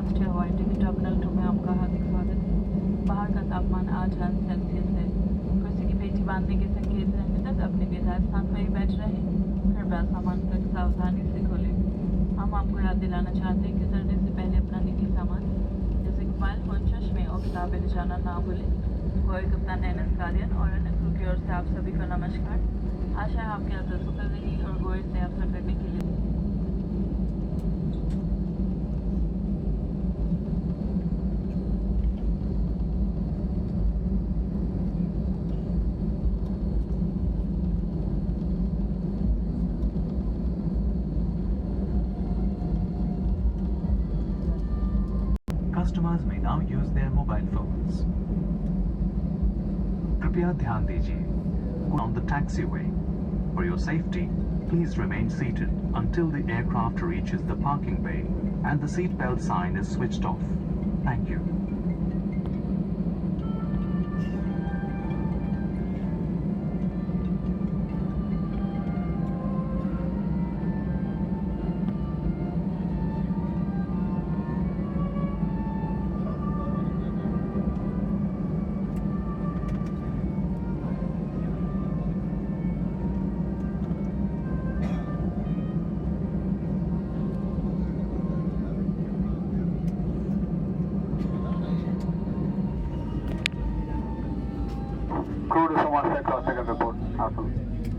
राष्ट्रीय हवाई ticket terminal 2 में आपका हार्दिक स्वागत है। बाहर का तापमान 8 सेल्सियस है। कुर्सी की पेटी बांधने के संकेत रहने तक अपने निर्धारित स्थान पर ही बैठ रहें। कृपया सामान तक सावधानी से खोलें। हम आपको याद दिलाना चाहते हैं कि उतरने से पहले अपना निजी सामान जैसे कि मोबाइल फोन, चश्मे और किताबें ले जाना ना भूलें। गोवा कप्तान एनएस गार्डियन और अन्य क्रू की ओर से आप सभी को नमस्कार। आशा है आपकी यात्रा सुखद रही और गोवा से यात्रा करने के लिए Customers may now use their mobile phones. कृपया ध्यान दीजिए on the taxiway. For your safety, please remain seated until the aircraft reaches the parking bay and the seat belt sign is switched off. Thank you. Crew to Somerset, cross second report. Apple.